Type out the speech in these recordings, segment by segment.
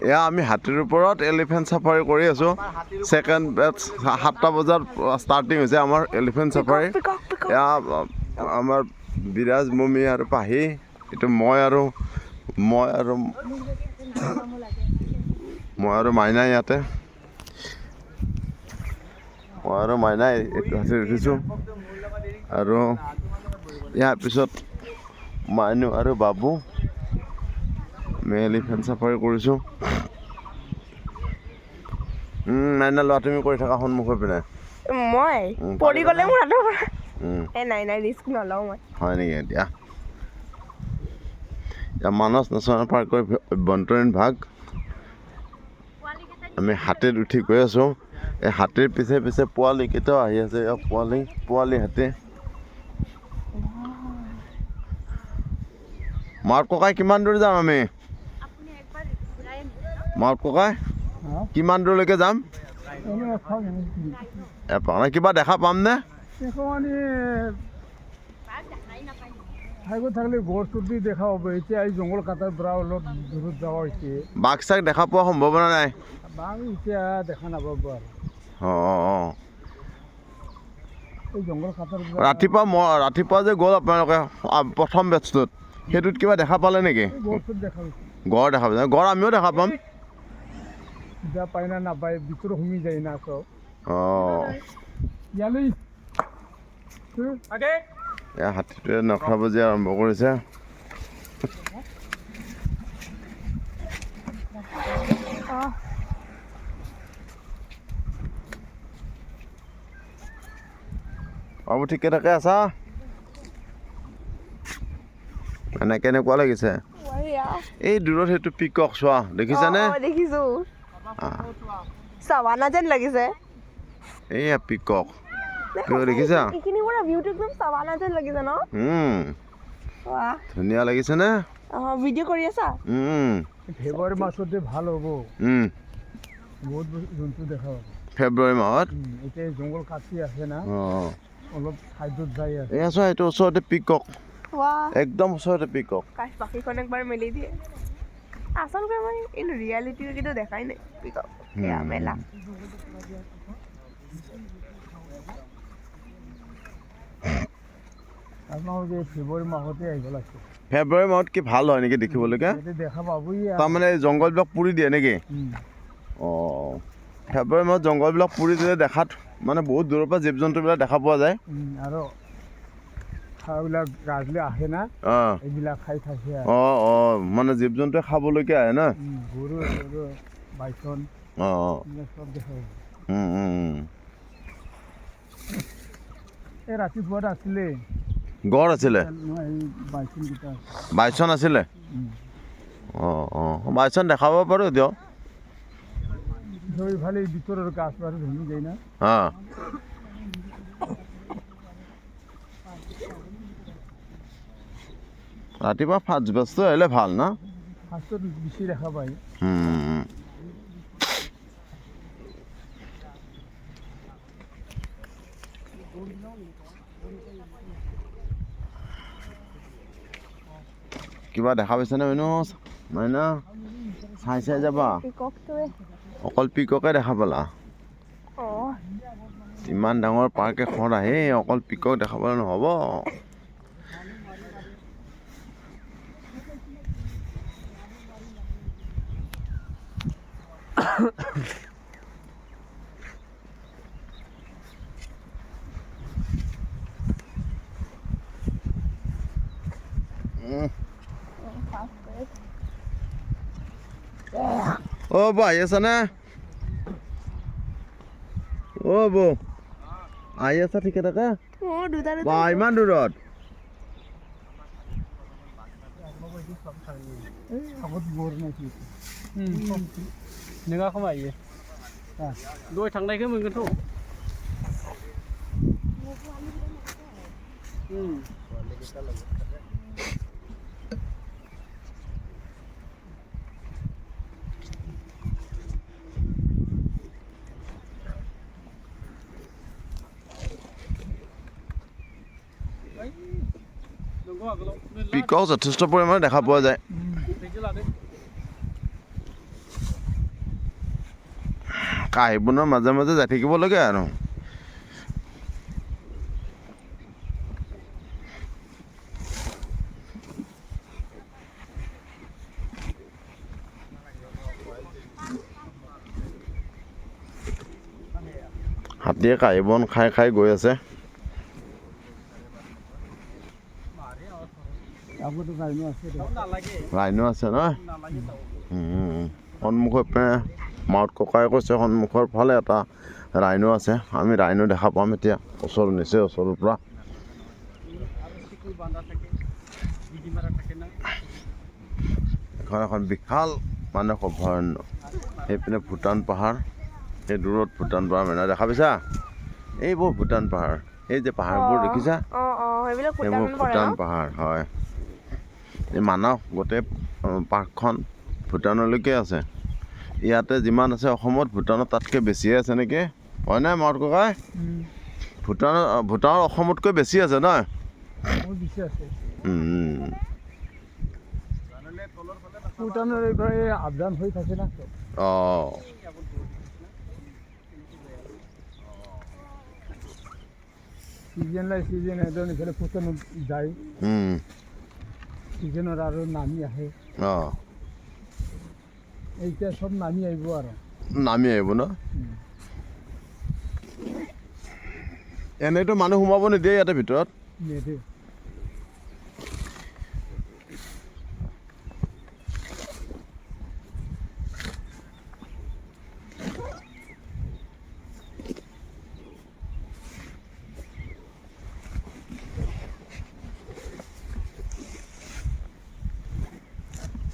এয়া আমি হাতীৰ ওপৰত এলিফেণ্ট চাফাৰী কৰি আছোঁ। ছেকেণ্ড বেটছ 7টা বজাত ষ্টাৰ্টিং হৈছে আমাৰ এলিফেণ্ট চাফাৰী। এয়া আমাৰ বিৰাজ মমি আৰু পাহি, এইটো মই আৰু মাইনাই ইয়াতে। মই আৰু মাইনাই এইটো হাতীত উঠিছোঁ আৰু ইয়াৰ পিছত মাইনু আৰু বাবু আমি এলিফেণ্ট চাফাৰী কৰিছোঁ। মাইনা লোৱা তুমি কৰি থাকা সন্মুখৰ পিনে। মই পৰি গ'লে মোৰ হাতৰ পৰা নাই ৰিস্ক নলওঁ মই। হয় নেকি? এতিয়া মানস নেশ্যনেল পাৰ্কৰ অভ্যন্তৰীণ ভাগ। আমি হাতীত উঠি গৈ আছোঁ। এই হাতীৰ পিছে পিছে পোৱালিকেইটাও আহি আছে। পোৱালি হাতী। মাৰ ককাই কিমান দূৰ যাম আমি? মাৰ ককাই কিমান দূৰলৈকে যাম? কিবা দেখা পামনে? থাকলে গড় চুটি দেখা পাব। এতিয়া এই জংঘল কাটাৰ পৰা অলপ দূৰত যাওয়া হৈছে। বাঘ চাঘ দেখা পোৱা সম্ভাৱনা নাই? বাঘ এতিয়া দেখা নাপাব আৰু। এই জংঘল কাটাৰ ৰাতিপুৱা যে গ'ল আপোনালোকে প্ৰথম বেটছটোত, সেইটোত কিবা দেখা পালে নেকি? গড় দেখা পাইছে? গড় আমিও দেখা পাম। যা পায় না নাপায় ভিতৰত সোমাই যায় না চব। এয়া হাতীটোৱে নখৰা বজি আৰম্ভ কৰিছে। বাবু ঠিকে থাকে আছা? মানে কেনেকুৱা লাগিছে? এই দূৰত সেইটো পিকক চোৱা, দেখিছানে? দেখিছো, চাৱানা যেন লাগিছে। এইয়া পিকক দেখিছা? এইখিনি পৰা ভিউটো একদম চাৱানা যেন লাগিছে ন? ধুনীয়া লাগিছে নে? ভিডিঅ' কৰি আছা? ফেব্ৰুৱাৰী মাহতে ভাল হ'ব। বহুত জন্তু দেখা পাব ফেব্ৰুৱাৰী মাহত। এতিয়া জংঘল কাটি আছে না, অলপ চাইডত যাই আছে। এয়া চোৱা, এইটো ওচৰতে পিকক, একদম ওচৰতে পিকক। কাশ পাখিখন একবাৰ মেলি দিয়ে। আচলতে মই এইটো ৰিয়েলিটি কিন্তু দেখাই নাই পিকক। এয়া মেলা। ফেব্ৰুৱাৰী মাহতে আহিব লাগছে। ফেব্ৰুৱাৰী মাহত কি ভাল হয় নেকি দেখিবলৈকে? দেখা পাবই। তাৰমানে জংঘলবিলাক পুৰি দিয়ে নেকি? ফেব্ৰুৱাৰী মাহত জংঘলবিলাক পুৰি দিলে দেখাত মানে বহুত দূৰৰ পৰা জীৱ জন্তুবিলাক দেখা পোৱা যায়। আৰু খাবিলাক গাজলে আহে না, এইবিলাক খাই থাকে। মানে জীৱ জন্তুৱে খাবলৈকে আহে না? গৰু বাইচন চব দেখা পাব। এই ৰাতিপুৱাত আছিলে গড় আছিলে, বাইচন আছিলে। বাইচন দেখাব পাৰোঁ দিয়ক। ইফালে ভিতৰৰ গাছ বাৰী ধুনি যায় না। ৰাতিপুৱা ফাৰ্ষ্ট বেটছটো আহিলে ভাল না? ফাৰ্ষ্টত বেছি দেখা পায়। কিবা দেখা পাইছেনে মাইনা? চাই যাবা। অকল পিককে দেখা পালা? ইমান ডাঙৰ পাৰ্ক এখন আহি অকল পিকক দেখা পালে নহ'ব। বৌ আহি আছানে? বৌ আহি আছা ঠিকে থাকে? ইমান দূৰত? नोंहा खमायो दहाय थांनायखौ मोनगोनथ' পিকক যথেষ্ট পৰিমাণে দেখা পোৱা যায়। কাহিবনৰ মাজে মাজে যাই থাকিব লাগে আৰু হাতীয়ে কাহিবন খাই খাই গৈ আছে। আগতো গাড়ী আছে ৰাইনো আছে নহয়। সন্মুখৰ পিনে মাউত ককাই কৈছে সন্মুখৰ ফালে এটা ৰাইনো আছে। আমি ৰাইনো দেখা পাম এতিয়া ওচৰৰ নিচেই ওচৰৰ পৰা। এখন এখন বিশাল মানস অভয়াৰণ্য। সেইপিনে ভূটান পাহাৰ, সেই দূৰত ভূটান পাহাৰ মানে দেখা পাইছা? এইবোৰ ভূটান পাহাৰ, এই যে পাহাৰবোৰ দেখিছা? সেইবোৰ ভূটান পাহাৰ হয়। এই মানস গোটেই পাৰ্কখন ভূটানলৈকে আছে। ইয়াতে যিমান আছে অসমত ভূটানত তাতকৈ বেছিয়ে আছে নেকি? হয়নে মাউত ককাই? ভূটানৰ অসমতকৈ বেছি আছে নহয়? ভূটানৰ এইবাৰ আবদান হৈ থাকে না। অঁ চিজন লাই চিজন এজন ইফালে ভূটানত যায়, চিজনত আৰু নামি আহে। অঁ এতিয়া চব নামি আহিব আৰু নামি আহিব ন? এনেইতো মানুহ সোমাব নিদিয়ে ইয়াতে ভিতৰত? নেদে।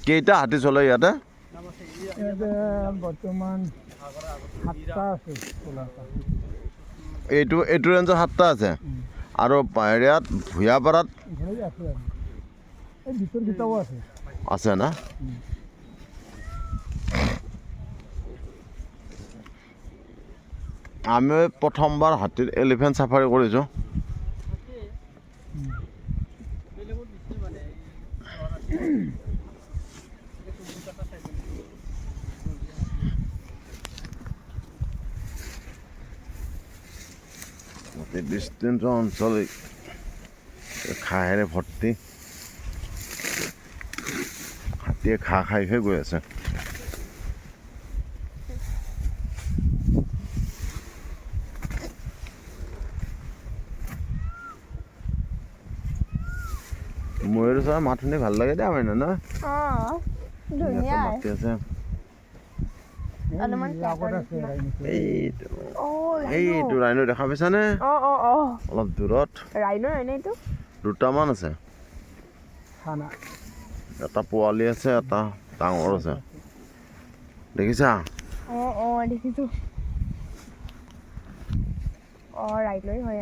কেইটা হাতী চলে ইয়াতে? ইয়াতে বৰ্তমান 7টা আছে। এইটো ৰেঞ্জৰ 7টা আছে আৰু হেৰিয়াত ভূঞাপাৰাত ইফালে আছে আৰু এই ভিতৰকেইটাও আছে। আছে না? আমি প্ৰথমবাৰ হাতীৰ এলিফেণ্ট চাফাৰী কৰিছোঁ। বিস্তীৰ্ণ অঞ্চল ঘাঁহেৰে ভৰ্তি। হাতীয়ে ঘাঁহ খাইহে গৈ আছে। ময়ূৰ চৰাই মাত শুনি ভাল লাগে দেই আমাৰ ন? মাতি আছে। এইটো ৰাইনো দেখা পাইছানে? অলপ দূৰত দুটামান আছে। এটা পোৱালি আছে, এটা ডাঙৰ আছে। দেখিছা? দেখিছো। ৰাইনই হয়।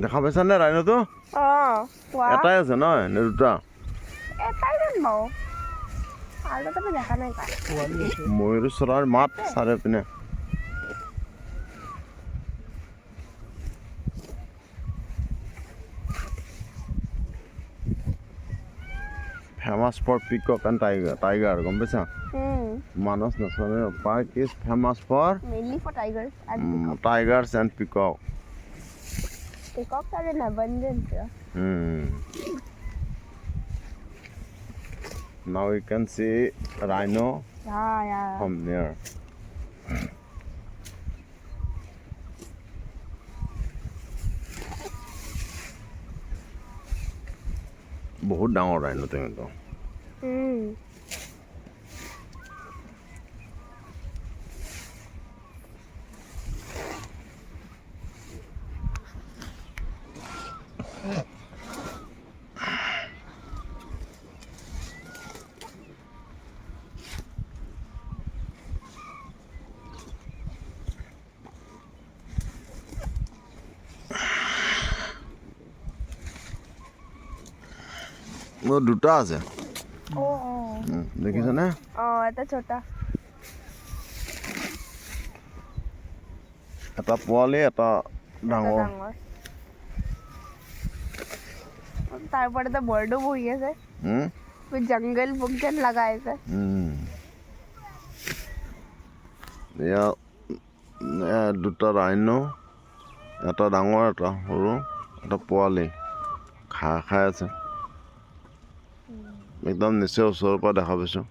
দেখা পাইছানে ৰাইনোটো? এটাই আছে নহয় নে দুটা? ময়ূৰ চৰাইৰ মাত চাৰিওপিনে। Famous for peacock and tiger গম পাইছা Manas national park is famous for mainly for tigers and tigers and peacock peacocks are in abundance here. Now we can see rhino Yeah. from near. বহুত ডাঙৰ rhino কিন্তু মোৰ দুটা আছে দেখিছানে এটা ছোটা এটা পোৱালি এটা ডাঙৰ তাৰ ওপৰত এটা বাৰ্ডো বহি আছে জংগল বুক যেন লগা আছে এয়া দুটা ৰাইনো এটা ডাঙৰ এটা সৰু এটা পোৱালি খাই আছে একদম নিচেই ওচৰৰ পৰা দেখা পাইছোঁ